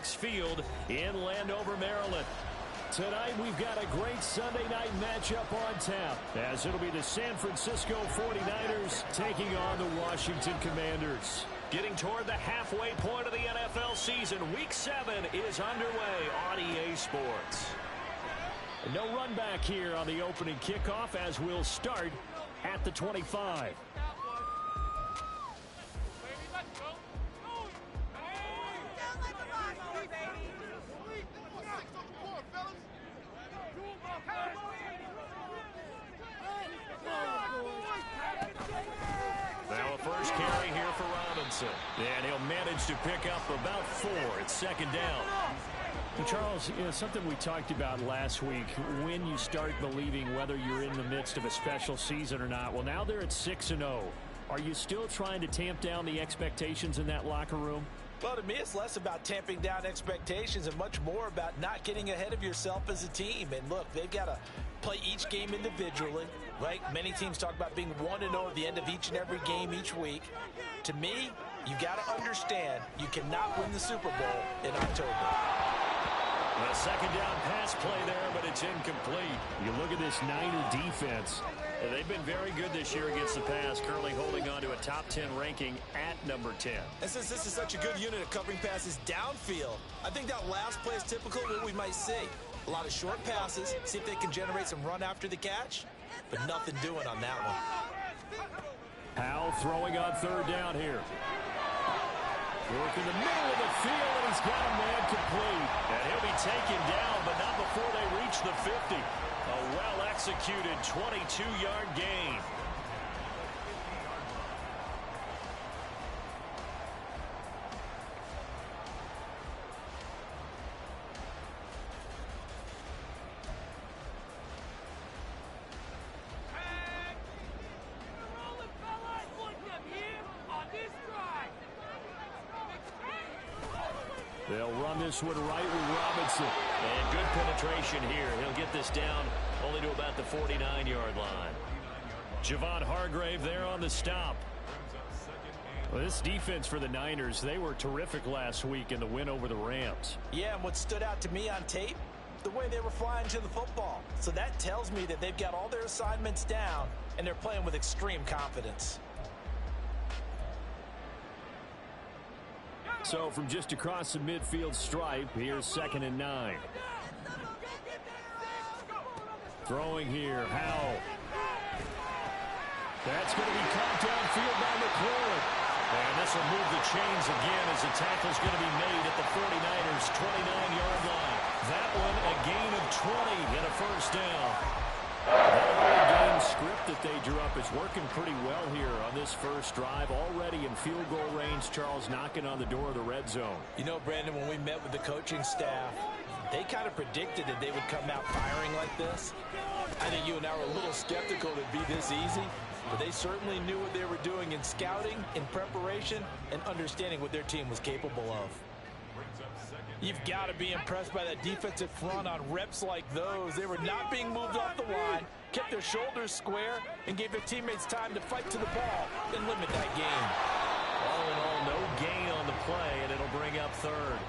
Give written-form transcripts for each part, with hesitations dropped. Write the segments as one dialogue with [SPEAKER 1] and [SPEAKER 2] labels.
[SPEAKER 1] Fox Field in Landover, Maryland. Tonight, we've got a great Sunday night matchup on tap, as it'll be the San Francisco 49ers taking on the Washington Commanders. Getting toward the halfway point of the NFL season, Week 7 is underway on EA Sports. No run back here on the opening kickoff, as we'll start at the 25. Now a first carry here for Robinson. And he'll manage to pick up about 4. It's second down. Charles, something we talked about last week, when you start believing whether you're in the midst of a special season or not. Well, now they're at 6-0. Are you still trying to tamp down the expectations in that locker room?
[SPEAKER 2] Well, to me, it's less about tamping down expectations and much more about not getting ahead of yourself as a team. And look, they've got to play each game individually, right? Many teams talk about being 1-0 at the end of each and every game each week. To me, you got to understand you cannot win the Super Bowl in October.
[SPEAKER 1] A second down pass play there, but it's incomplete. You look at this Niner defense. They've been very good this year against the pass, currently holding on to a top 10 ranking at number 10.
[SPEAKER 2] And since this is such a good unit of covering passes downfield, I think that last play is typical of what we might see. A lot of short passes, see if they can generate some run after the catch, but nothing doing on that one.
[SPEAKER 1] Howell throwing on third down here. Work in the middle of the field, and he's got a man complete. And he'll be taken down, but not before they reach the 50. A well-executed 22-yard gain. They'll run this one right with Robinson. And good penetration here. He'll get this down only to about the 49-yard line. Javon Hargrave there on the stop. Well, this defense for the Niners, they were terrific last week in the win over the Rams.
[SPEAKER 2] Yeah, and what stood out to me on tape, the way they were flying to the football. So that tells me that they've got all their assignments down, and they're playing with extreme confidence.
[SPEAKER 1] So from just across the midfield stripe, here's 2nd and 9. Throwing here, Howell. That's going to be caught downfield by McLaurin. And this will move the chains again as the tackle's going to be made at the 49ers' 29-yard line. That one a gain of 20 and a first down. That game script that they drew up is working pretty well here on this first drive. Already in field goal range, Charles knocking on the door of the red zone.
[SPEAKER 2] You know, Brandon, when we met with the coaching staff, they kind of predicted that they would come out firing like this. I think you and I were a little skeptical it'd be this easy, but they certainly knew what they were doing in scouting, in preparation, and understanding what their team was capable of. You've got to be impressed by that defensive front on reps like those. They were not being moved off the line, kept their shoulders square, and gave their teammates time to fight to the ball and limit that gain.
[SPEAKER 1] All in all, no gain on the play, and it'll bring up third.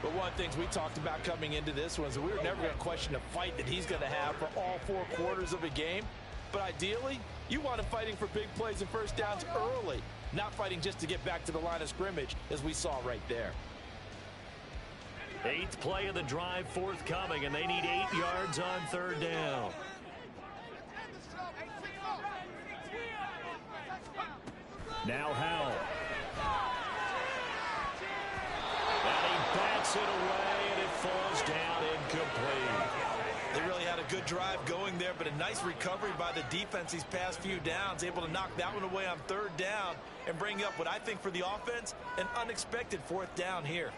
[SPEAKER 2] But one of the things we talked about coming into this was that we were never going to question the fight that he's going to have for all 4 quarters of a game. But ideally, you want him fighting for big plays and first downs early, not fighting just to get back to the line of scrimmage, as we saw right there.
[SPEAKER 1] 8th play of the drive forthcoming, and they need 8 yards on third down. Now Howell. And he bats it away, and it falls down incomplete.
[SPEAKER 2] They really had a good drive going there, but a nice recovery by the defense these past few downs, able to knock that one away on third down and bring up what I think for the offense, an unexpected 4th down here.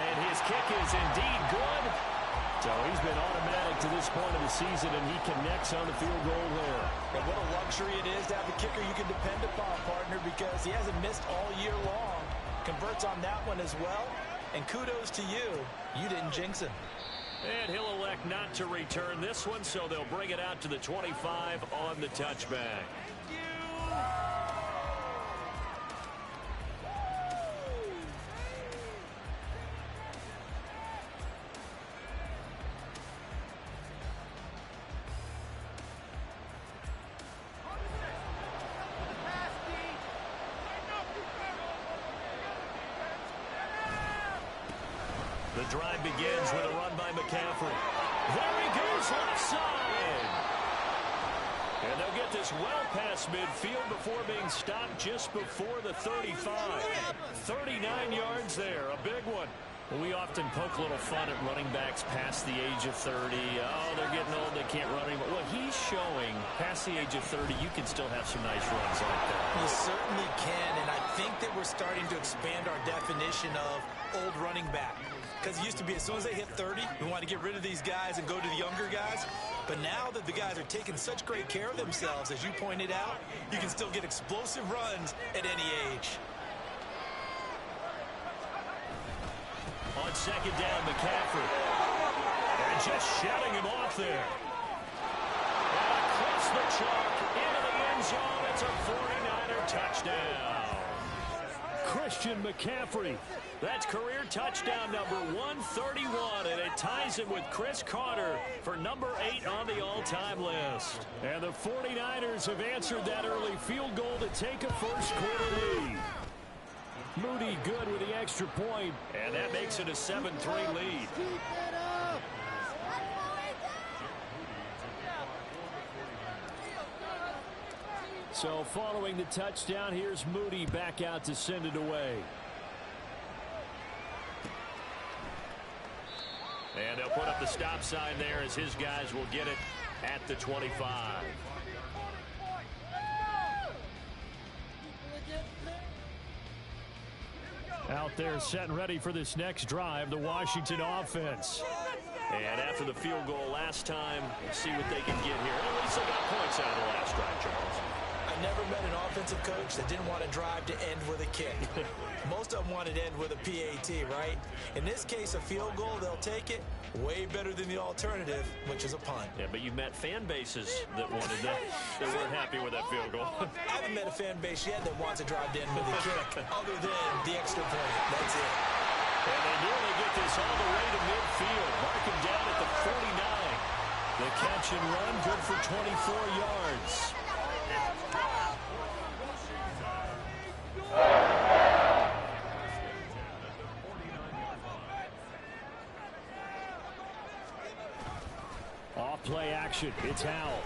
[SPEAKER 1] And his kick is indeed good. So he's been automatic to this point of the season, and he connects on the field goal there.
[SPEAKER 2] And what a luxury it is to have a kicker you can depend upon, partner, because he hasn't missed all year long. Converts on that one as well. And kudos to you. You didn't jinx him.
[SPEAKER 1] And he'll elect not to return this one, so they'll bring it out to the 25 on the touchback. The drive begins with a run by McCaffrey. There he goes, left side. And they'll get this well past midfield before being stopped just before the 35. 39 yards there, a big one. We often poke a little fun at running backs past the age of 30. Oh, they're getting old, they can't run anymore. Well, he's showing past the age of 30, you can still have some nice runs like that.
[SPEAKER 2] You certainly can, and I think that we're starting to expand our definition of old running back. Because it used to be as soon as they hit 30, we want to get rid of these guys and go to the younger guys. But now that the guys are taking such great care of themselves, as you pointed out, you can still get explosive runs at any age.
[SPEAKER 1] On second down, McCaffrey. And just shutting him off there. And across the chalk, into the end zone. It's a 49er touchdown. Christian McCaffrey. That's career touchdown number 131, and it ties him with Chris Carter for number 8 on the all-time list. And the 49ers have answered that early field goal to take a first-quarter lead. Moody good with the extra point, and that makes it a 7-3 lead. So following the touchdown, here's Moody back out to send it away. And they'll put up the stop sign there as his guys will get it at the 25. Out there set and ready for this next drive, the Washington offense. And after the field goal last time, we'll see what they can get here. At least they got points out of the last drive, Charles.
[SPEAKER 2] I never met an offensive coach that didn't want to drive to end with a kick. Most of them wanted to end with a PAT, right? In this case, a field goal, they'll take it. Way better than the alternative, which is a punt.
[SPEAKER 1] Yeah, but you've met fan bases that wanted that. They weren't happy with that field goal.
[SPEAKER 2] I haven't met a fan base yet that wants to drive to end with a kick, other than the extra point. That's it.
[SPEAKER 1] And they nearly get this all the way to midfield. Mark him down at the 49. The catch and run, good for 24 yards. Off play action. It's Howell.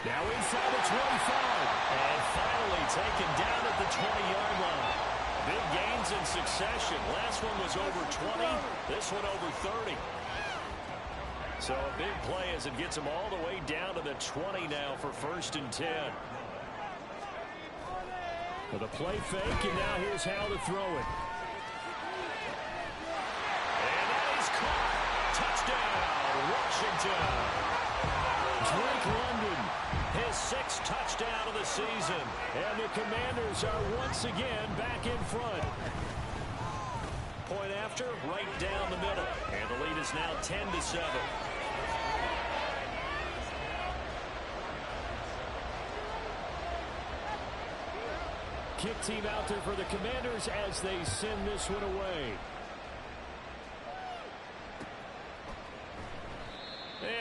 [SPEAKER 1] Now inside the 25. And finally taken down at the 20-yard line. Big gains in succession. Last one was over 20. This one over 30. So a big play as it gets him all the way down to the 20 now for 1st and 10. With a play fake, and now here's Howell to throw it. And that is caught. Touchdown, Washington. Drake London, his 6th touchdown of the season. And the Commanders are once again back in front. Point after, right down the middle. And the lead is now 10-7. Kick team out there for the Commanders as they send this one away.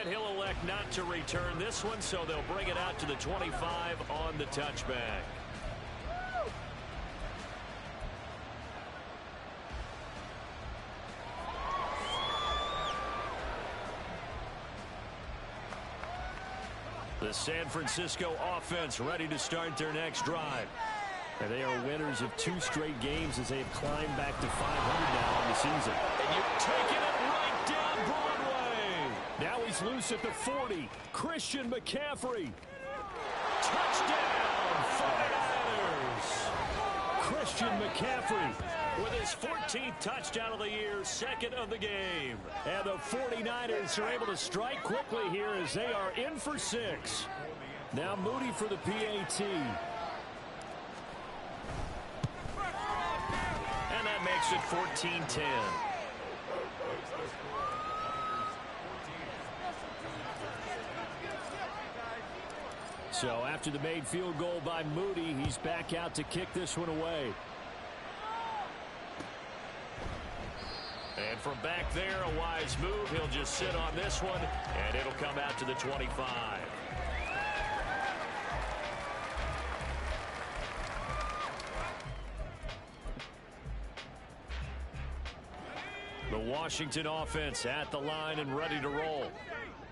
[SPEAKER 1] And he'll elect not to return this one, so they'll bring it out to the 25 on the touchback. The San Francisco offense ready to start their next drive. And they are winners of 2 straight games as they've climbed back to 500 now in the season. And you're taking it right down Broadway. Now he's loose at the 40. Christian McCaffrey. Touchdown, 49ers. Christian McCaffrey with his 14th touchdown of the year, 2nd of the game. And the 49ers are able to strike quickly here as they are in for 6. Now Moody for the PAT. And that makes it 14-10. So after the made field goal by Moody, he's back out to kick this one away. And from back there, a wise move. He'll just sit on this one, and it'll come out to the 25. The Washington offense at the line and ready to roll.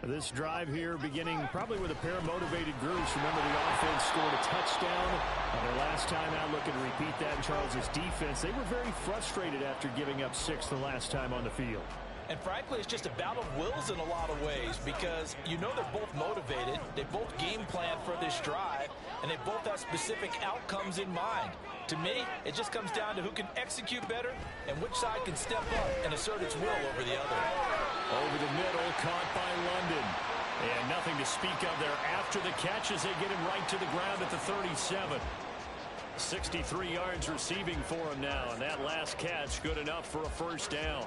[SPEAKER 1] This drive here beginning probably with a pair of motivated groups. Remember, the offense scored a touchdown their last time out. Looking to repeat that in Charles' defense. They were very frustrated after giving up 6 the last time on the field.
[SPEAKER 2] And frankly, it's just a battle of wills in a lot of ways because you know they're both motivated. They both game plan for this drive, and they both have specific outcomes in mind. To me, it just comes down to who can execute better and which side can step up and assert its will over the other.
[SPEAKER 1] Over the middle, caught by London. And nothing to speak of there after the catch as they get him right to the ground at the 37. 63 yards receiving for him now, and that last catch good enough for a first down.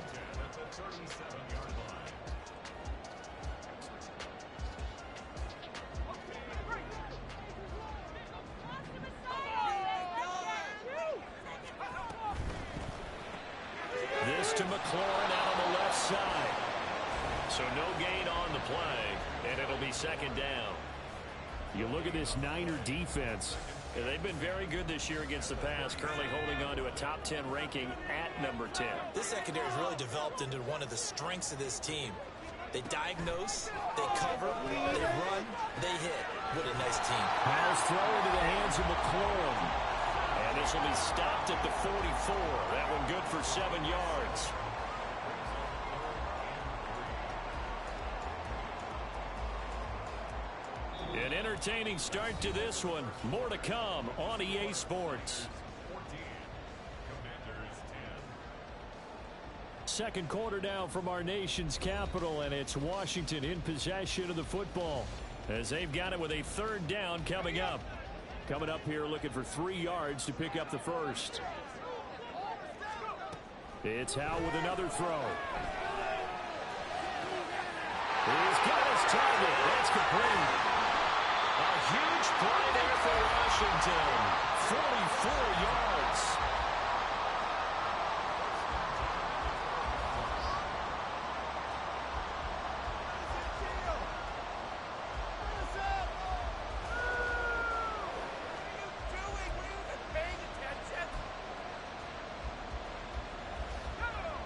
[SPEAKER 1] This to McLaurin out on the left side. So no gain on the play, and it'll be second down. You look at this Niner defense. They've been very good this year against the pass, currently holding on to a top 10 ranking at number 10.
[SPEAKER 2] This secondary has really developed into one of the strengths of this team. They diagnose, they cover, they run, they hit. What a nice team.
[SPEAKER 1] Pass throw into the hands of McLaurin. And this will be stopped at the 44. That one good for 7 yards. An entertaining start to this one. More to come on EA Sports. Second quarter down from our nation's capital, and it's Washington in possession of the football as they've got it with a third down coming up. Coming up here looking for 3 yards to pick up the first. It's Howe with another throw. He's got his target. That's complete. A huge play there for Washington. 44 yards.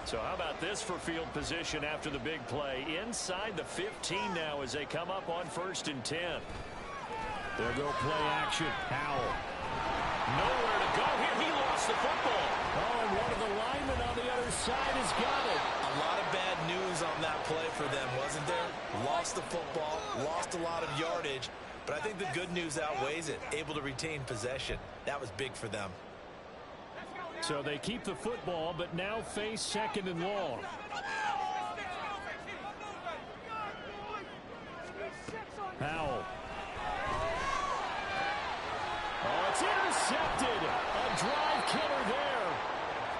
[SPEAKER 1] So how about this for field position after the big play? Inside the 15 now as they come up on 1st and 10. There go play action. Howell. Nowhere to go here. He lost the football. Oh, and one of the linemen on the other side has got it.
[SPEAKER 2] A lot of bad news on that play for them, wasn't there? Lost the football, lost a lot of yardage, but I think the good news outweighs it. Able to retain possession. That was big for them.
[SPEAKER 1] So they keep the football, but now face 2nd and long. Howell. Oh, it's intercepted. A drive killer there.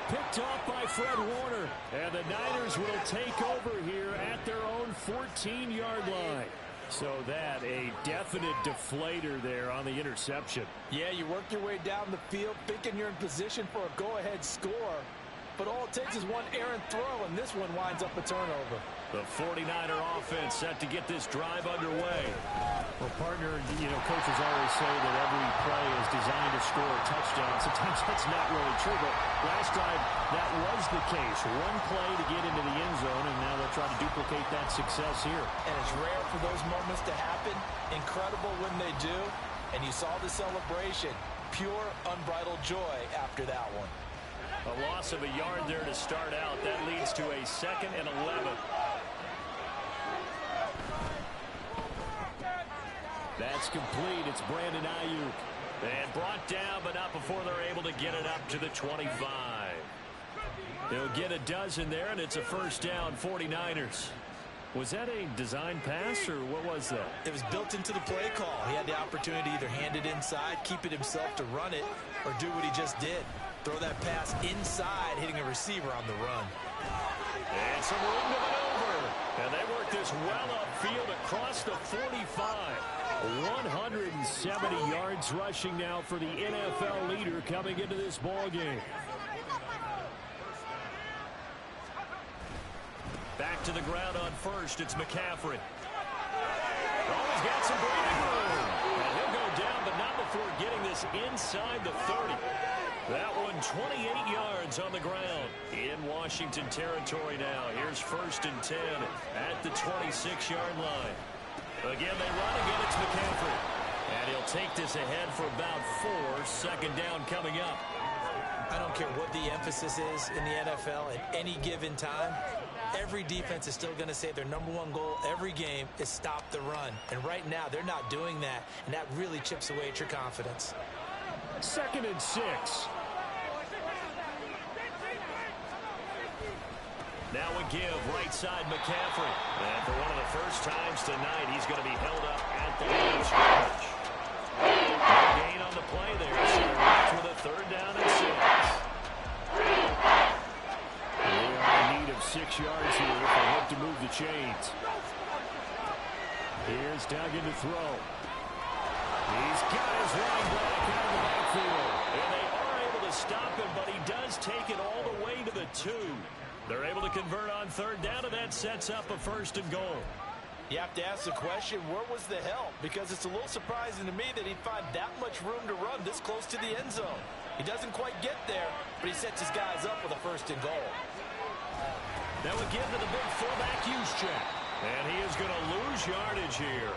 [SPEAKER 1] Picked off by Fred Warner. And the Niners will take over here at their own 14-yard line. So that a definite deflator there on the interception.
[SPEAKER 2] Yeah, you work your way down the field thinking you're in position for a go-ahead score. But all it takes is one errant throw, and this one winds up a turnover.
[SPEAKER 1] The 49er offense set to get this drive underway. Well, partner, coaches always say that every play is designed to score a touchdown. Sometimes that's not really true, but last drive, that was the case. One play to get into the end zone, and now they'll try to duplicate that success here.
[SPEAKER 2] And it's rare for those moments to happen. Incredible when they do. And you saw the celebration. Pure, unbridled joy after that one.
[SPEAKER 1] A loss of a yard there to start out. That leads to a 2nd and 11. That's complete. It's Brandon Ayuk. And brought down, but not before they're able to get it up to the 25. They'll get a dozen there, and it's a first down, 49ers. Was that a design pass, or what was that?
[SPEAKER 2] It was built into the play call. He had the opportunity to either hand it inside, keep it himself to run it, or do what he just did. Throw that pass inside, hitting a receiver on the run.
[SPEAKER 1] And some room to maneuver. And they work this well upfield across the 45. 170 yards rushing now for the NFL leader coming into this ball game. Back to the ground on 1st. It's McCaffrey. Oh, he's got some breathing room. And he'll go down, but not before getting this inside the 30. That one 28 yards on the ground. In Washington territory now. Here's 1st and 10 at the 26-yard line. Again, they run again. It's McCaffrey. And he'll take this ahead for about 4. Second down coming up.
[SPEAKER 2] I don't care what the emphasis is in the NFL at any given time. Every defense is still going to say their #1 goal every game is stop the run. And right now, they're not doing that, and that really chips away at your confidence.
[SPEAKER 1] 2nd and 6. Now a give, right side McCaffrey. And for one of the first times tonight, he's going to be held up at the line of scrimmage. No gain on the play there, so they're left with a 3rd down and 6. They are in need of 6 yards here if they hope to move the chains. Here's Duggan to throw. He's got his running back out of the backfield. And they are able to stop him, but he does take it all the way to the 2. They're able to convert on 3rd down, and that sets up a 1st and goal.
[SPEAKER 2] You have to ask the question, where was the help? Because it's a little surprising to me that he'd find that much room to run this close to the end zone. He doesn't quite get there, but he sets his guys up with a 1st and goal.
[SPEAKER 1] Now again to the big fullback use check. And he is going to lose yardage here.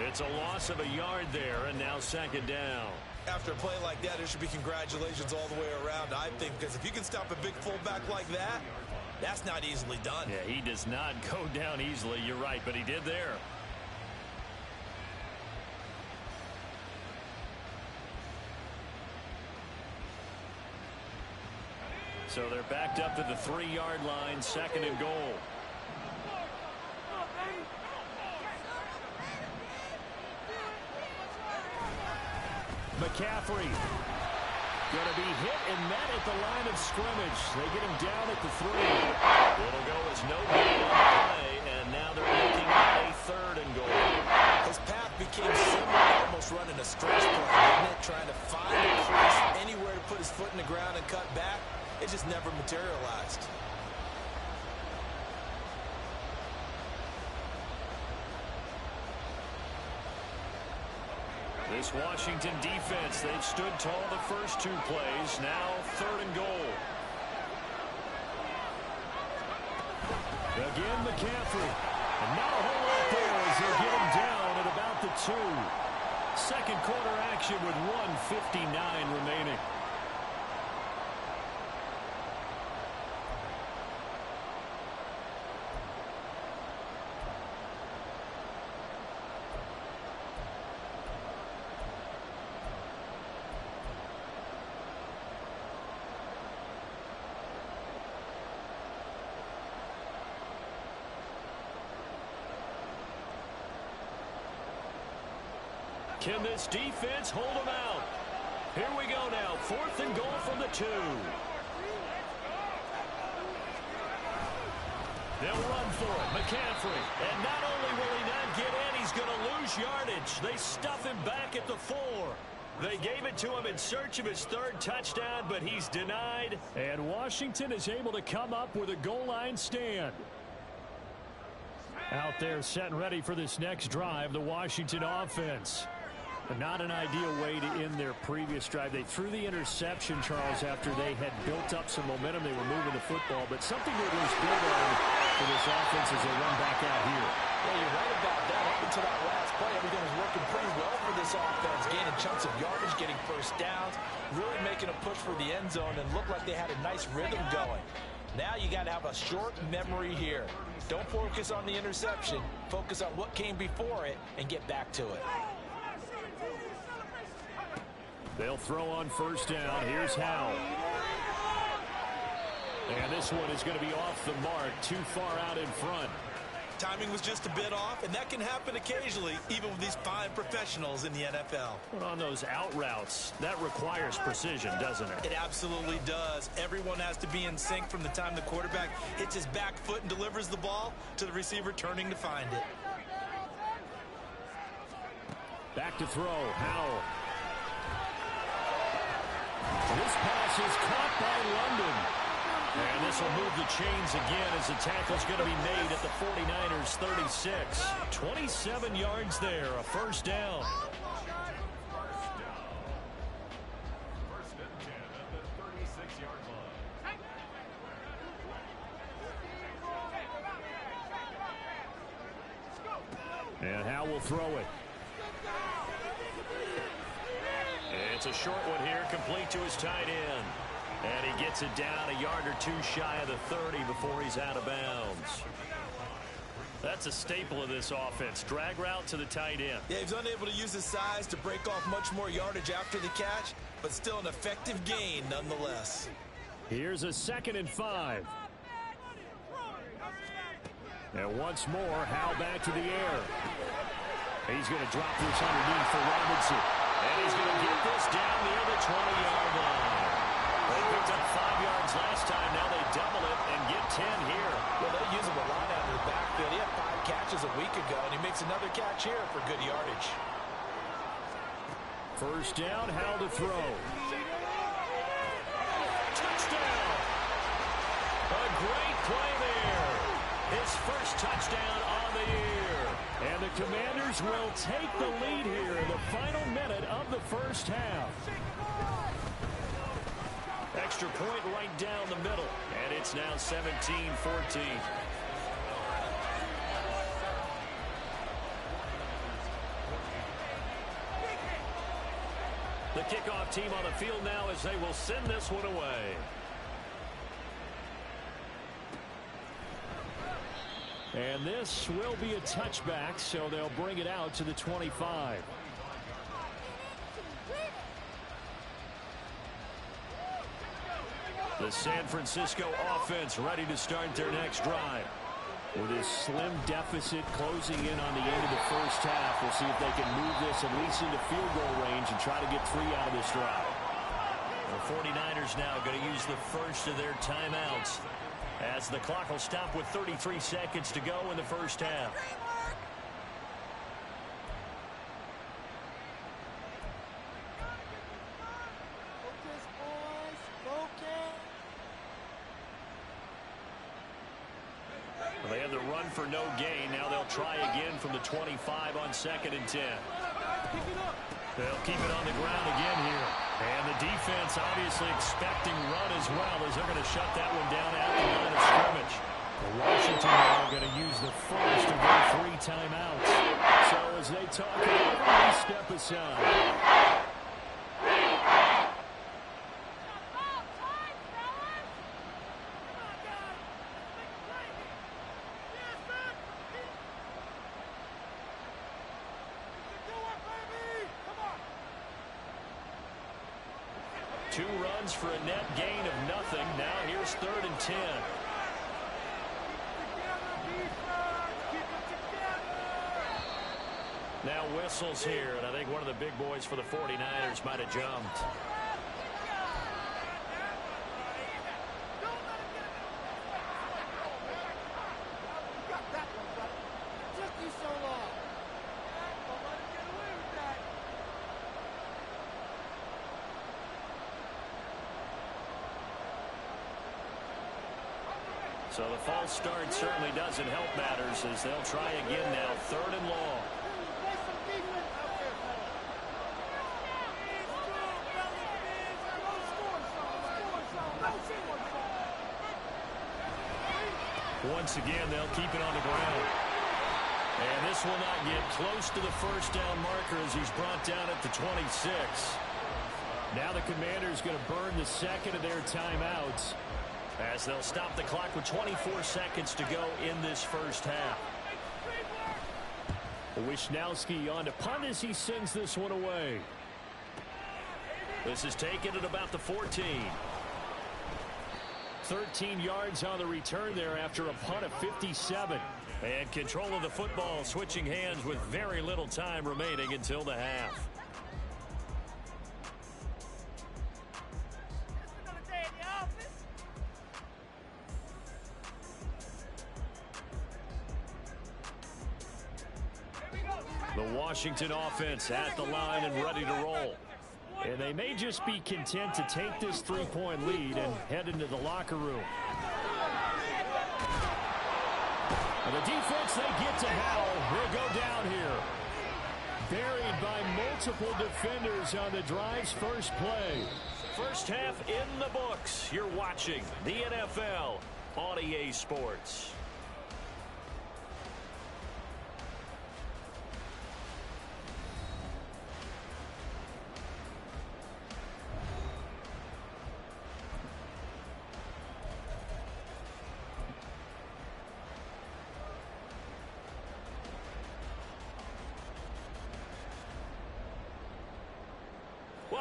[SPEAKER 1] It's a loss of a yard there, and now 2nd down.
[SPEAKER 3] After a play like that, there should be congratulations all the way around, I think, because if you can stop a big fullback like that, that's not easily done.
[SPEAKER 1] Yeah, he does not go down easily. You're right, but he did there. So they're backed up to the 3-yard line, 2nd and goal. McCaffrey going to be hit and met at the line of scrimmage. They get him down at the 3. It'll go as no gain on the play, and now they're looking at a 3rd and goal.
[SPEAKER 2] His path became similar to almost running a stretch play, didn't it? Trying to find a place anywhere to put his foot in the ground and cut back. It just never materialized.
[SPEAKER 1] This Washington defense, they've stood tall the first 2 plays. Now 3rd and goal. Again, McCaffrey. And not a whole lot there as they get him down at about the 2. Second quarter action with 1:59 remaining. Can this defense hold them out? Here we go now. 4th and goal from the 2. They'll run for it. McCaffrey. And not only will he not get in, he's going to lose yardage. They stuff him back at the 4. They gave it to him in search of his 3rd touchdown, but he's denied. And Washington is able to come up with a goal line stand. Out there set and ready for this next drive, the Washington offense. Not an ideal way to end their previous drive. They threw the interception, Charles, after they had built up some momentum. They were moving the football, but something to at least build on for this offense as they run back out here.
[SPEAKER 2] Yeah, you're right about that. Up until that last play, everything was working pretty well for this offense, gaining chunks of yardage, getting 1st downs, really making a push for the end zone, and looked like they had a nice rhythm going. Now you got to have a short memory here. Don't focus on the interception. Focus on what came before it and get back to it.
[SPEAKER 1] They'll throw on 1st down. Here's Howell. And this one is going to be off the mark, too far out in front.
[SPEAKER 3] Timing was just a bit off, and that can happen occasionally, even with these fine professionals in the NFL.
[SPEAKER 1] But on those out routes, that requires precision, doesn't it?
[SPEAKER 3] It absolutely does. Everyone has to be in sync from the time the quarterback hits his back foot and delivers the ball to the receiver turning to find it.
[SPEAKER 1] Back to throw, Howell. This pass is caught by London. And this will move the chains again as the tackle's going to be made at the 49ers 36. 27 yards there, a 1st down. And Howe will throw it. It's a short one here, complete to his tight end. And he gets it down a yard or two shy of the 30 before he's out of bounds. That's a staple of this offense. Drag route to the tight end.
[SPEAKER 3] Yeah, he's unable to use his size to break off much more yardage after the catch, but still an effective gain nonetheless.
[SPEAKER 1] Here's a 2nd and 5. And once more, Howe back to the air. He's going to drop this underneath for Robinson. And he's going to get this down near the 20-yard line. They picked up 5 yards last time. Now they double it and get 10 here.
[SPEAKER 2] Well, they use him a lot out of the backfield. He had 5 catches a week ago, and he makes another catch here for good yardage.
[SPEAKER 1] First down, Howe to throw. Touchdown! A great play there. His first touchdown on the year. And the Commanders will take the lead here in the final minute of the first half. Extra point right down the middle. And it's now 17-14. The kickoff team on the field now as they will send this one away. And this will be a touchback, so they'll bring it out to the 25. The San Francisco offense ready to start their next drive. With this slim deficit closing in on the end of the first half, we'll see if they can move this at least into field goal range and try to get 3 out of this drive. The 49ers now going to use the first of their timeouts, as the clock will stop with 33 seconds to go in the first half. Well, they had the run for no gain. Now they'll try again from the 25 on 2nd and 10. They'll keep it on the ground again here. And the defense obviously expecting run as well, as they're going to shut that one down at the line of scrimmage. Well, Washington now going to use the first of their 3 timeouts. So as they talk it over, they step aside. Two runs for a net gain of nothing. Now here's 3rd and 10. Now whistles here, and I think one of the big boys for the 49ers might have jumped. So the false start certainly doesn't help matters, as they'll try again now, 3rd and long. Once again, they'll keep it on the ground. And this will not get close to the first down marker as he's brought down at the 26. Now the Commanders going to burn the 2nd of their timeouts, as they'll stop the clock with 24 seconds to go in this first half. Wisnowski on to punt as he sends this one away. This is taken at about the 14. 13 yards on the return there after a punt of 57. And control of the football switching hands with very little time remaining until the half. The Washington offense at the line and ready to roll. And they may just be content to take this 3-point lead and head into the locker room. And the defense, they get to Howell. He'll go down here. Buried by multiple defenders on the drive's first play. First half in the books. You're watching the NFL on EA Sports.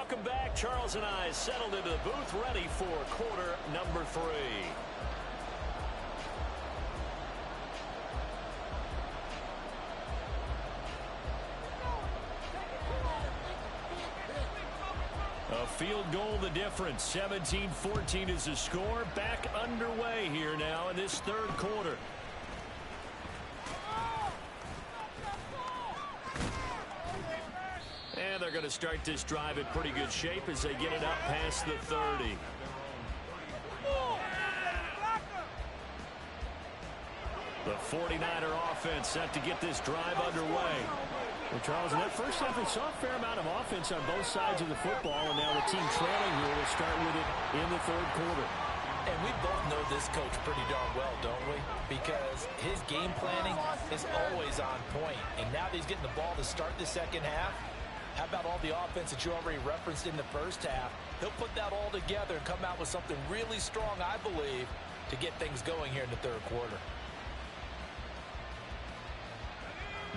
[SPEAKER 1] welcome back. Charles and I settled into the booth, ready for quarter number 3. A field goal the difference. 17-14 is the score. Back underway here now in this third quarter. And they're going to start this drive in pretty good shape as they get it up past the 30. The 49er offense set to get this drive underway. Well, Charles, in that first half, we saw a fair amount of offense on both sides of the football, and now the team trailing here will start with it in the third quarter.
[SPEAKER 2] And we both know this coach pretty darn well, don't we? Because his game planning is always on point. And now that he's getting the ball to start the second half, how about all the offense that you already referenced in the first half? He'll put that all together and come out with something really strong, I believe, to get things going here in the third quarter.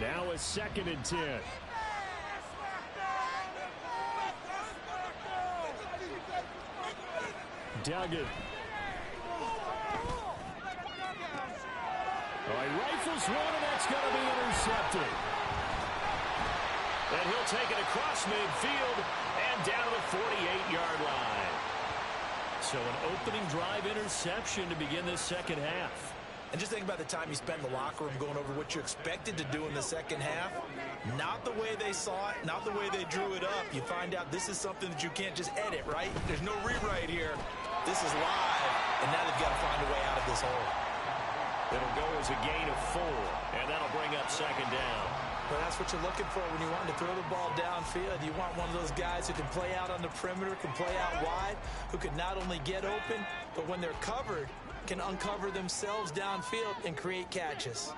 [SPEAKER 1] Now a 2nd and 10. Duggan. Oh, he rifles one, and that's going to be intercepted. And he'll take it across midfield and down to the 48-yard line. So an opening drive interception to begin this second half.
[SPEAKER 3] And just think about the time you spent in the locker room going over what you expected to do in the second half. Not the way they saw it, not the way they drew it up. You find out this is something that you can't just edit, right? There's no rewrite here. This is live, and now they've got to find a way out of this hole.
[SPEAKER 1] It'll go as a gain of 4, and that'll bring up 2nd down.
[SPEAKER 3] But that's what you're looking for when you want to throw the ball downfield. You want one of those guys who can play out on the perimeter, can play out wide, who can not only get open, but when they're covered, can uncover themselves downfield and create catches.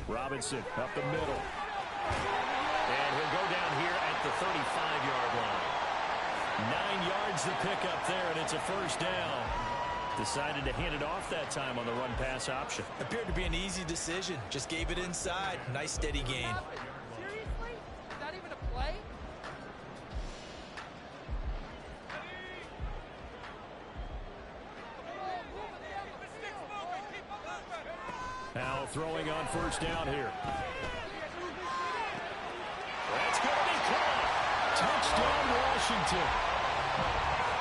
[SPEAKER 1] Robinson up the middle. And he'll go down here at the 35-yard line. 9 yards to pick up there, and it's a first down. Decided to hand it off that time on the run-pass option.
[SPEAKER 3] Appeared to be an easy decision. Just gave it inside. Nice steady gain.
[SPEAKER 4] Seriously? Is that even a play?
[SPEAKER 1] Now throwing on first down here. That's going to be caught. Touchdown, Washington.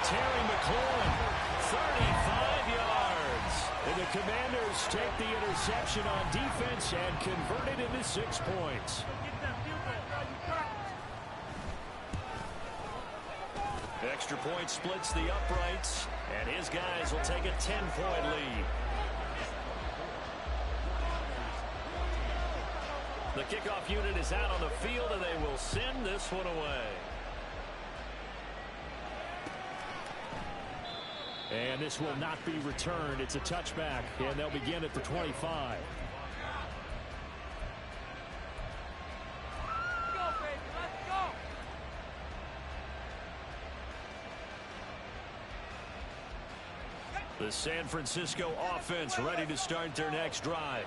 [SPEAKER 1] Terry McLaurin, 35 yards. And the Commanders take the interception on defense and convert it into 6 points. Extra point splits the uprights, and his guys will take a 10-point lead. The kickoff unit is out on the field, and they will send this one away. And this will not be returned. It's a touchback, and they'll begin at the 25. The San Francisco offense ready to start their next drive.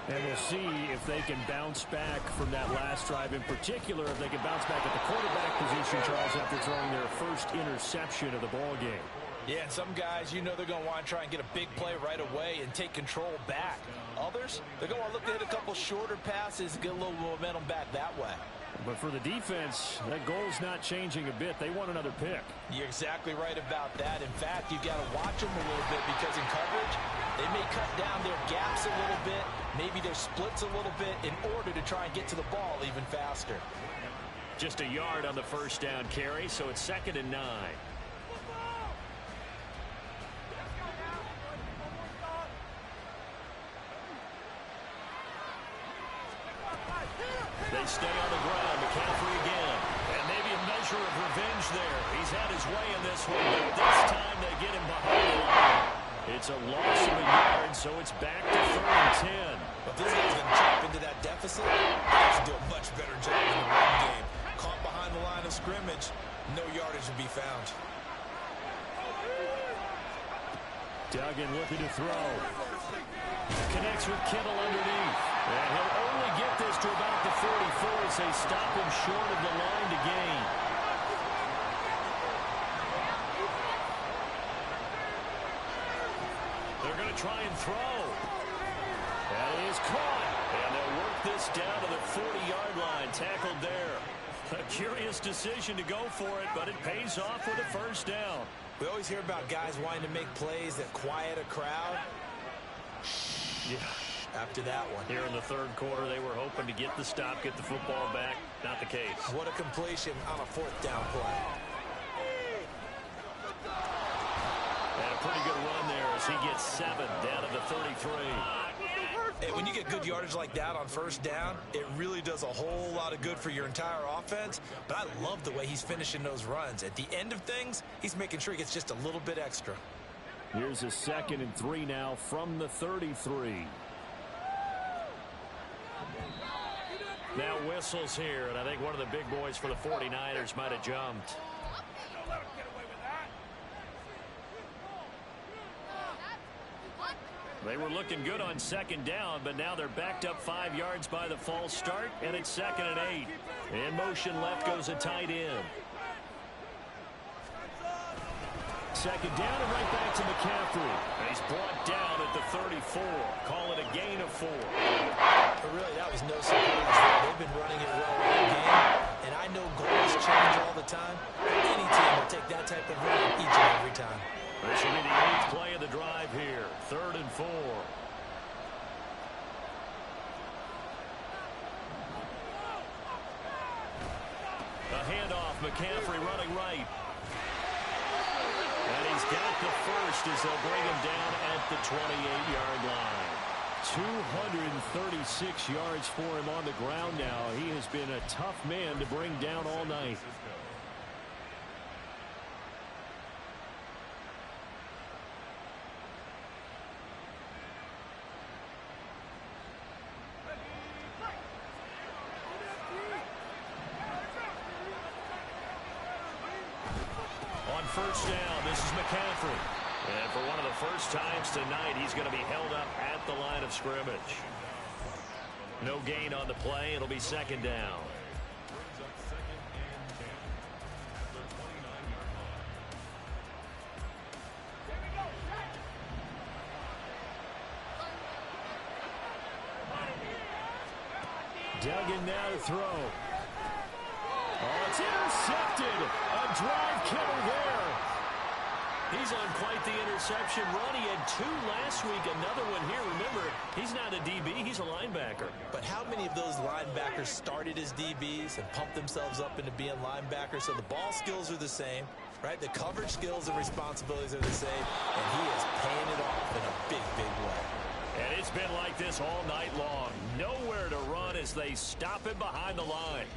[SPEAKER 1] And we'll see if they can bounce back from that last drive. In particular, if they can bounce back at the quarterback position, Charles, after throwing their first interception of the ball game.
[SPEAKER 2] Yeah, and some guys, you know they're going to want to try and get a big play right away and take control back. Others, they're going to want to look to hit a couple shorter passes, get a little momentum back that way.
[SPEAKER 1] But for the defense, that goal's not changing a bit. They want another pick.
[SPEAKER 2] You're exactly right about that. In fact, you've got to watch them a little bit because in coverage, they may cut down their gaps a little bit, maybe their splits a little bit in order to try and get to the ball even faster.
[SPEAKER 1] Just a yard on the first down carry, so it's 2nd and 9. They stay on the ground. McCaffrey again. And maybe a measure of revenge there. He's had his way in this one, but this time they get him behind the line. It's a loss of a yard, so it's back to 3rd and 10.
[SPEAKER 3] But this guy's going to chop into that deficit. He has to do a much better job in the run game. Caught behind the line of scrimmage, no yardage to be found.
[SPEAKER 1] Duggan looking to throw. Connects with Kittle underneath. And he'll only get this to about the 44 as they stop him short of the line to gain. They're going to try and throw. That is caught. And they'll work this down to the 40-yard line. Tackled there. A curious decision to go for it, but it pays off with a first down.
[SPEAKER 3] We always hear about guys wanting to make plays that quiet a crowd.
[SPEAKER 1] Yeah.
[SPEAKER 3] After that one.
[SPEAKER 1] Here in the third quarter, they were hoping to get the stop, get the football back. Not the case.
[SPEAKER 3] What a completion on a fourth down play.
[SPEAKER 1] And a pretty good run there as he gets 7 down to the 33.
[SPEAKER 3] Hey, when you get good yardage like that on first down, it really does a whole lot of good for your entire offense. But I love the way he's finishing those runs. At the end of things, he's making sure he gets just a little bit extra.
[SPEAKER 1] Here's a 2nd and 3 now from the 33. Now whistles here, and I think one of the big boys for the 49ers might have jumped. They were looking good on 2nd down, but now they're backed up 5 yards by the false start, and it's 2nd and 8. In motion left goes a tight end. 2nd down and right back to McCaffrey. He's brought down at the 34. Call it a gain of 4.
[SPEAKER 3] But really, that was no surprise. They've been running it well all game, and I know goals change all the time. Any team will take that type of run each and every time.
[SPEAKER 1] This will be the 8th play of the drive here. 3rd and 4. A handoff. McCaffrey running right. And he's got the first as they'll bring him down at the 28-yard line. 236 yards for him on the ground now. He has been a tough man to bring down all night. On first down, this is McCaffrey. And for one of the first times tonight, he's going to be held up at the line of scrimmage. No gain on the play. It'll be 2nd down. Duggan now to throw. Oh, it's intercepted. A drive killer there. He's on quite the interception run. He had 2 last week, another one here. Remember, he's not a DB, he's a linebacker.
[SPEAKER 3] But how many of those linebackers started as DBs and pumped themselves up into being linebackers? So the ball skills are the same, right? The coverage skills and responsibilities are the same, and he is paying it off in a big, big way.
[SPEAKER 1] And it's been like this all night long. Nowhere to run as they stop him behind the line.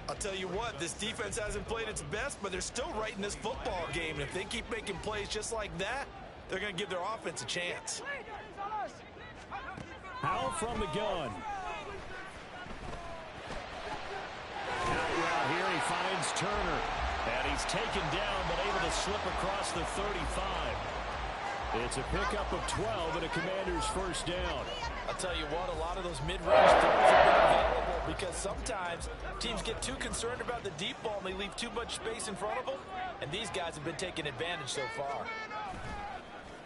[SPEAKER 3] I'll tell you what, this defense hasn't played its best, but they're still right in this football game. And if they keep making plays just like that, they're going to give their offense a chance.
[SPEAKER 1] Howell from the gun. Out route here, he finds Turner. And he's taken down, but able to slip across the 35. It's a pickup of 12 and a Commander's first down.
[SPEAKER 3] I'll tell you what, a lot of those mid-range throws have been available because sometimes teams get too concerned about the deep ball and they leave too much space in front of them, and these guys have been taking advantage so far.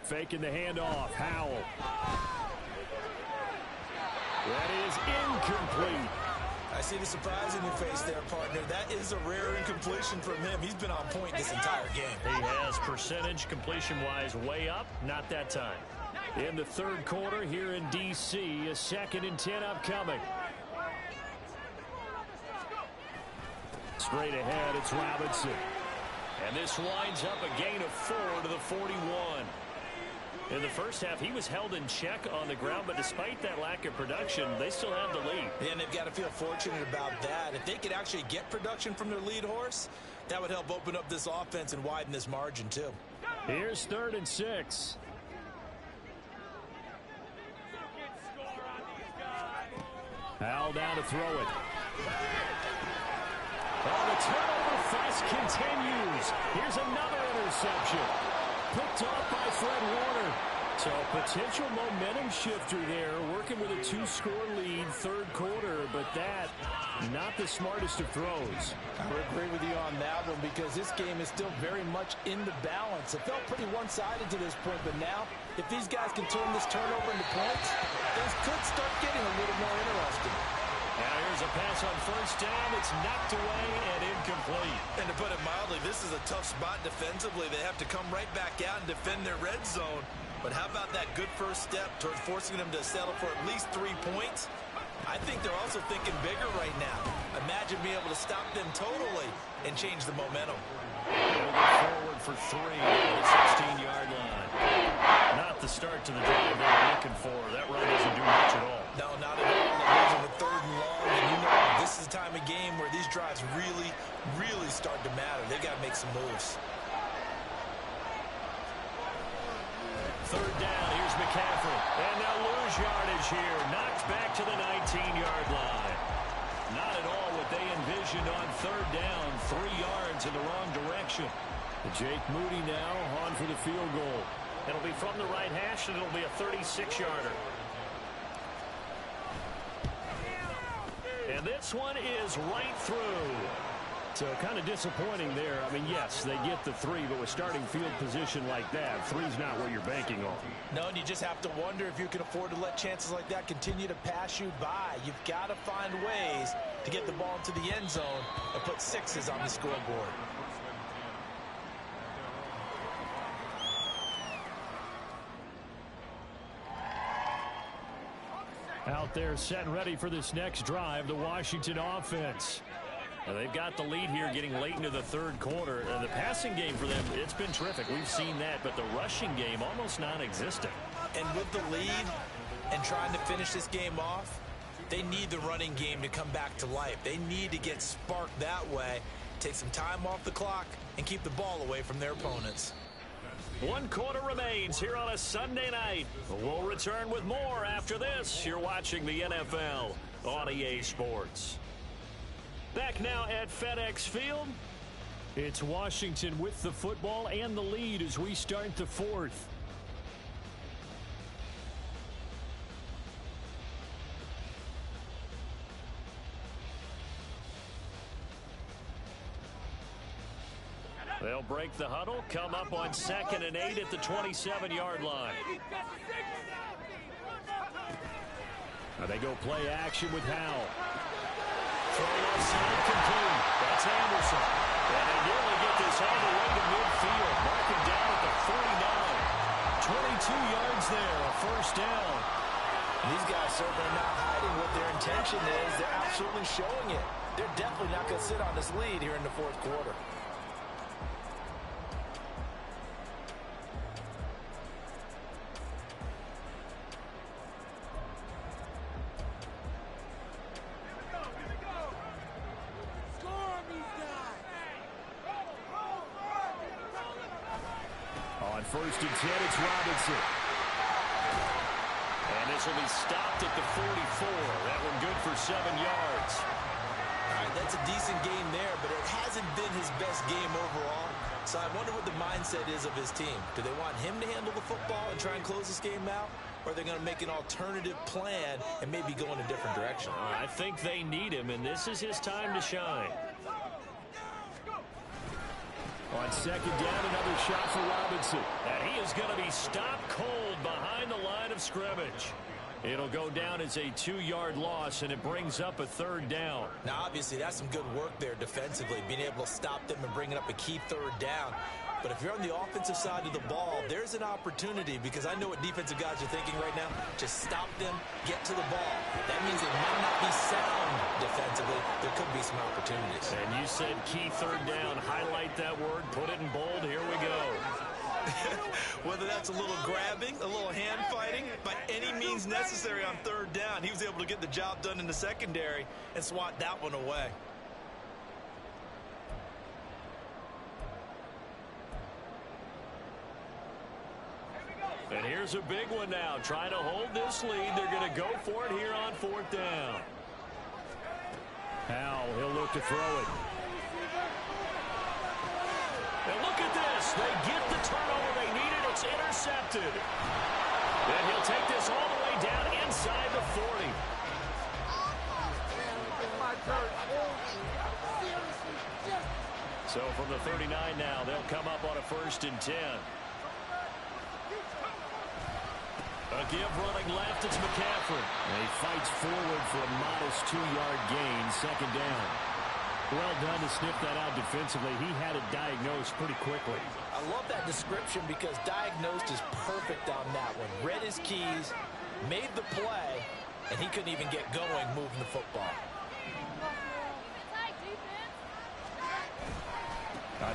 [SPEAKER 1] Faking the handoff, Howell. That is incomplete.
[SPEAKER 3] I see the surprise in your face there, partner. That is a rare incompletion from him. He's been on point this entire game.
[SPEAKER 1] He has percentage completion-wise way up, not that time. In the third quarter here in D.C., a 2nd and 10 upcoming. Straight ahead, it's Robinson. And this winds up a gain of 4 to the 41. In the first half, he was held in check on the ground, but despite that lack of production, they still have the lead.
[SPEAKER 3] And they've got to feel fortunate about that. If they could actually get production from their lead horse, that would help open up this offense and widen this margin, too.
[SPEAKER 1] Here's 3rd and 6. Howell down to throw it. Oh, the turnover fest continues. Here's another interception. Picked off by Fred Warner. So potential momentum shifter there, working with a 2-score lead, third quarter, but that, not the smartest of throws.
[SPEAKER 2] I would agree with you on that one because this game is still very much in the balance. It felt pretty one-sided to this point, but now, if these guys can turn this turnover into points, things could start getting a little more interesting.
[SPEAKER 1] Now here's a pass on first down. It's knocked away and incomplete.
[SPEAKER 3] And to put it mildly, this is a tough spot defensively. They have to come right back out and defend their red zone. But how about that good first step towards forcing them to settle for at least 3 points? I think they're also thinking bigger right now. Imagine being able to stop them totally and change the momentum.
[SPEAKER 1] They'll go forward for 3 at the 16-yard line. Not the start to the drive they were looking for. That run doesn't do much at all.
[SPEAKER 3] No, not at all. They're losing with 3rd and long, and you know this is the time of game where these drives really, really start to matter. They've got to make some moves.
[SPEAKER 1] 3rd down, here's McCaffrey. And they'll lose yardage here. Knocked back to the 19-yard line. Not at all what they envisioned on 3rd down. 3 yards in the wrong direction. Jake Moody now on for the field goal. It'll be from the right hash, and it'll be a 36-yarder. And this one is right through. So kind of disappointing there. I mean, yes, they get the 3, but with starting field position like that, 3's not what you're banking on.
[SPEAKER 2] No, and you just have to wonder if you can afford to let chances like that continue to pass you by. You've got to find ways to get the ball into the end zone and put 6s on the scoreboard.
[SPEAKER 1] Out there set and ready for this next drive, the Washington offense. Now they've got the lead here getting late into the 3rd quarter. The passing game for them, it's been terrific. We've seen that, but the rushing game almost non-existent.
[SPEAKER 3] And with the lead and trying to finish this game off, they need the running game to come back to life. They need to get sparked that way, take some time off the clock, and keep the ball away from their opponents.
[SPEAKER 1] 1 quarter remains here on a Sunday night. We'll return with more after this. You're watching the NFL on EA Sports. Back now at FedEx Field. It's Washington with the football and the lead as we start the 4th. They'll break the huddle, come up on 2nd and 8 at the 27-yard line. Now they go play action with Howell. Throw left side complete. That's Anderson. And they nearly get this all the way to midfield. Marking down at the 49. 22 yards there, a first down.
[SPEAKER 2] These guys certainly not hiding what their intention is. They're absolutely showing it. They're definitely not going to sit on this lead here in the 4th quarter.
[SPEAKER 1] On 1st and 10, it's Robinson. And this will be stopped at the 44. That one good for 7 yards.
[SPEAKER 3] All right, that's a decent game there, but it hasn't been his best game overall. So I wonder what the mindset is of his team. Do they want him to handle the football and try and close this game out? Or are they going to make an alternative plan and maybe go in a different direction?
[SPEAKER 1] I think they need him, and this is his time to shine. On 2nd down, another shot for Robinson. And he is going to be stopped cold behind the line of scrimmage. It'll go down as a 2-yard loss, and it brings up a 3rd down.
[SPEAKER 3] Now, obviously, that's some good work there defensively, being able to stop them and bringing up a key 3rd down. But if you're on the offensive side of the ball, there's an opportunity, because I know what defensive guys are thinking right now. Just stop them, get to the ball. That means it might not be sound defensively. There could be some opportunities.
[SPEAKER 1] And you said key 3rd down. Highlight that word. Put it in bold. Here we go.
[SPEAKER 3] Whether that's a little grabbing, a little hand fighting, by any means necessary on 3rd down, he was able to get the job done in the secondary and swat that one away.
[SPEAKER 1] And here's a big one now. Trying to hold this lead. They're going to go for it here on 4th down. Howell, he'll look to throw it. And look at this. They get the turnover they needed. It's intercepted. And he'll take this all the way down inside the 40. So from the 39 now, they'll come up on a 1st and 10. A give running left, it's McCaffrey. And he fights forward for a modest 2-yard gain, 2nd down. Well done to sniff that out defensively. He had it diagnosed pretty quickly.
[SPEAKER 2] I love that description because diagnosed is perfect on that one. Read his keys, made the play, and he couldn't even get going moving the football.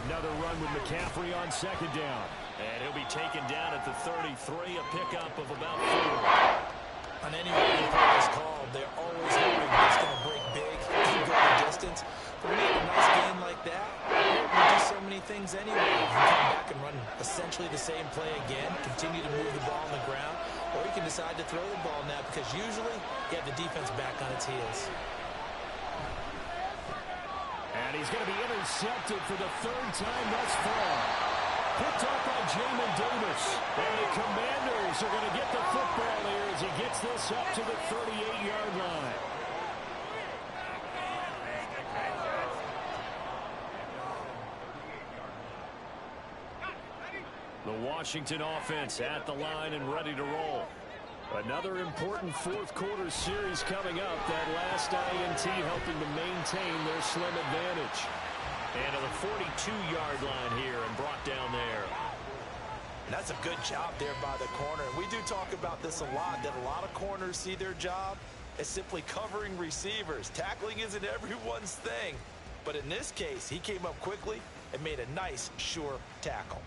[SPEAKER 1] Another run with McCaffrey on 2nd down. And he'll be taken down at the 33, a pickup of about 4.
[SPEAKER 2] On any way is called, they're always hoping it's going to break big and go the distance. But when you have a nice game like that, you do so many things anyway. You can come back and run essentially the same play again, continue to move the ball on the ground, or you can decide to throw the ball now because usually you have the defense back on its heels.
[SPEAKER 1] And he's going to be intercepted for the 3rd time thus far. Picked up by Jamin Davis. And the Commanders are going to get the football here as he gets this up to the 38-yard line. The Washington offense at the line and ready to roll. Another important 4th quarter series coming up. That last INT helping to maintain their slim advantage. And to the 42-yard line here and brought down there.
[SPEAKER 2] And that's a good job there by the corner. We do talk about this a lot, that a lot of corners see their job as simply covering receivers. Tackling isn't everyone's thing. But in this case, he came up quickly and made a nice, sure tackle.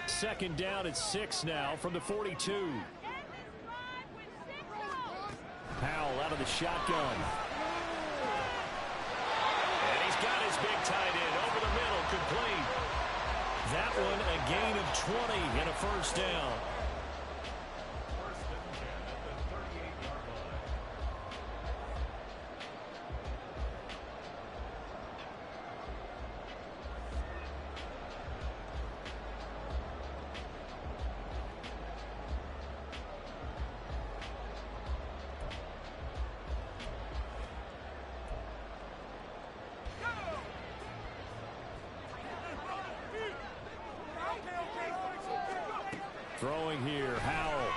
[SPEAKER 1] Second down at 6 now from the 42. Powell out of the shotgun. And he's got his big tight end over the middle, complete. That one a gain of 20 and a 1st down. Throwing here, Howell.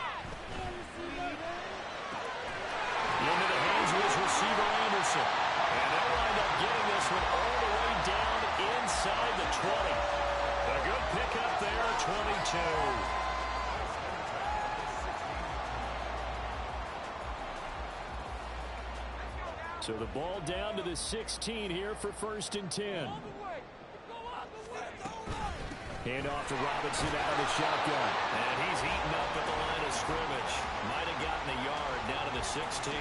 [SPEAKER 1] Into the hands of his receiver, Anderson. And they'll wind up getting this one all the way down inside the 20. A good pickup there, 22. So the ball down to the 16 here for 1st and 10. Hand off to Robinson out of the shotgun. And he's eaten up at the line of scrimmage. Might have gotten a yard down to the 16.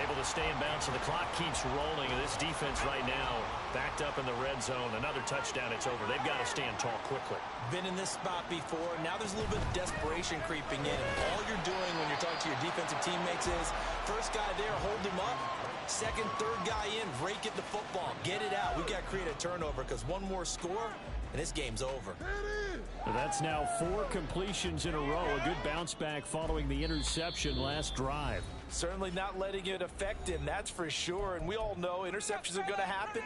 [SPEAKER 1] Able to stay in bounds, so the clock keeps rolling. And this defense right now backed up in the red zone. Another touchdown, it's over. They've got to stand tall quickly.
[SPEAKER 2] Been in this spot before. Now there's a little bit of desperation creeping in. And all you're doing when you're talking to your defensive teammates is, first guy there, hold him up. Second, third guy in, rake at the football. Get it out. We've got to create a turnover because one more score, and this game's over.
[SPEAKER 1] That's now 4 completions in a row. A good bounce back following the interception last drive.
[SPEAKER 2] Certainly not letting it affect him, that's for sure. And we all know interceptions are going to happen.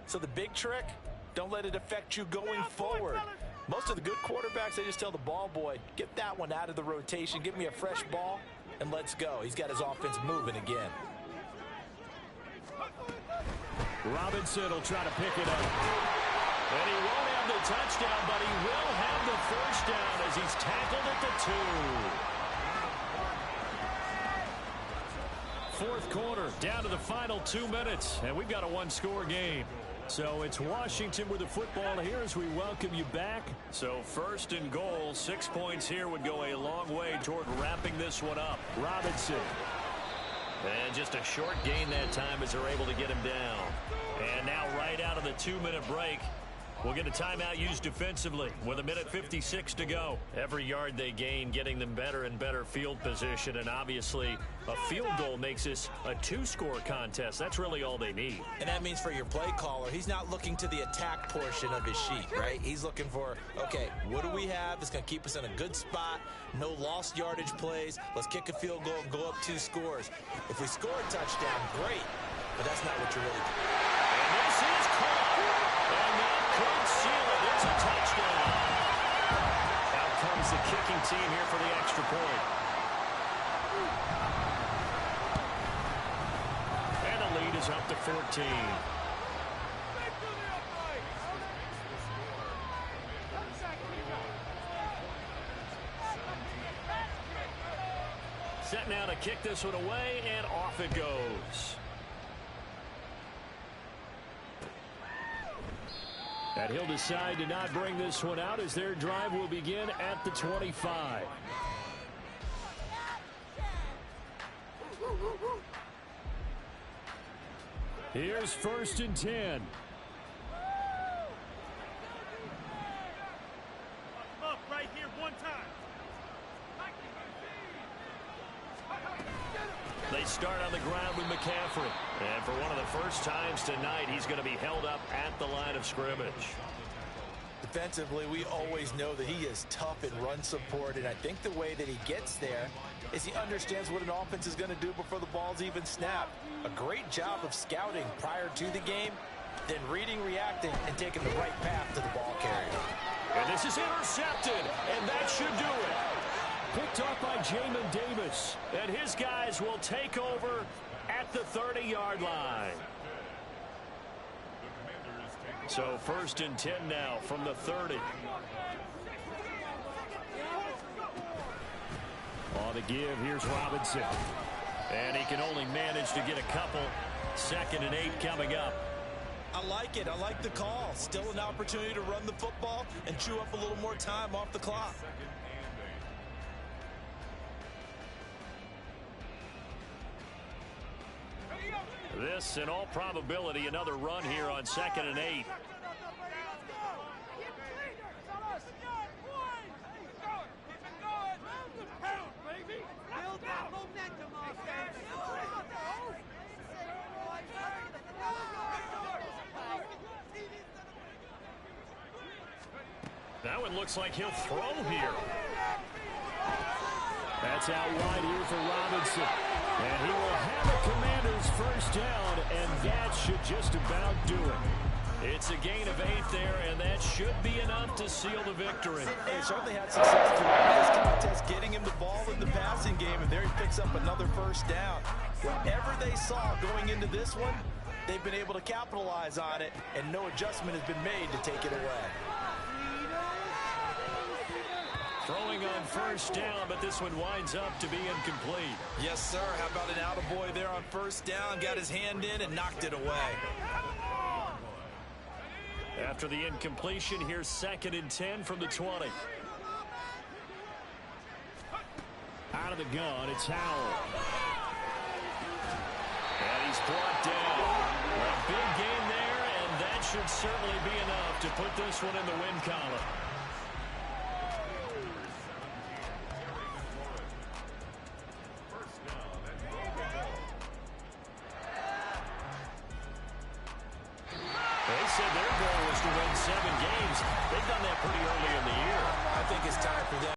[SPEAKER 2] So the big trick, don't let it affect you going forward. Most of the good quarterbacks, they just tell the ball boy, get that one out of the rotation, give me a fresh ball, and let's go. He's got his offense moving again.
[SPEAKER 1] Robinson will try to pick it up. And he won't have the touchdown, but he will have the 1st down as he's tackled at the 2. 4th quarter, down to the final 2 minutes, and we've got a 1-score game. So it's Washington with the football here as we welcome you back. So 1st and goal, 6 points here would go a long way toward wrapping this one up. Robinson. And just a short gain that time as they're able to get him down. And now right out of the 2-minute break, We'll get a timeout used defensively with 1:56 to go. Every yard they gain getting them better and better field position, and obviously a field goal makes this a two-score contest. That's really all they need.
[SPEAKER 3] And that means for your play caller, he's not looking to the attack portion of his sheet, right? He's looking for, okay, what do we have that's going to keep us in a good spot? No lost yardage plays. Let's kick a field goal and go up 2 scores. If we score a touchdown, great, but that's not what you're really doing.
[SPEAKER 1] And this is caught. And that could seal it. It's a touchdown. Out comes the kicking team here for the extra point. And the lead is up to 14. Set now to kick this one away, and off it goes. And he'll decide to not bring this one out as their drive will begin at the 25. Here's 1st and 10.
[SPEAKER 5] Up right here one time.
[SPEAKER 1] They start on the ground with McCaffrey. And for one of the first times tonight, he's going to be held up at the line of scrimmage.
[SPEAKER 3] Defensively, we always know that he is tough in run support, and I think the way that he gets there is he understands what an offense is going to do before the ball's even snapped. A great job of scouting prior to the game, then reading, reacting, and taking the right path to the ball carrier.
[SPEAKER 1] And this is intercepted, and that should do it. Picked off by Jamin Davis, and his guys will take over at the 30-yard line. So 1st and 10 now from the 30. On the give, here's Robinson. And he can only manage to get a couple. 2nd and 8 coming up.
[SPEAKER 3] I like it. I like the call. Still an opportunity to run the football and chew up a little more time off the clock.
[SPEAKER 1] This, in all probability, another run here on 2nd and 8. That one looks like he'll throw here. That's out wide here for Robinson. And he will have a Commanders first down, and that should just about do it. It's a gain of 8 there, and that should be enough to seal the victory.
[SPEAKER 3] They certainly had success throughout this contest, getting him the ball in the passing game, and there he picks up another first down. Whatever they saw going into this one, they've been able to capitalize on it, and no adjustment has been made to take it away.
[SPEAKER 1] Throwing on first down, but this one winds up to be incomplete.
[SPEAKER 3] Yes, sir. How about an attaboy there on first down? Got his hand in and knocked it away.
[SPEAKER 1] After the incompletion, here's 2nd and 10 from the 20. Out of the gun, it's Howell. And he's brought down. A big gain there, and that should certainly be enough to put this one in the win column. They said their goal was to win 7 games. They've done that pretty early in the year.
[SPEAKER 3] I think it's time for them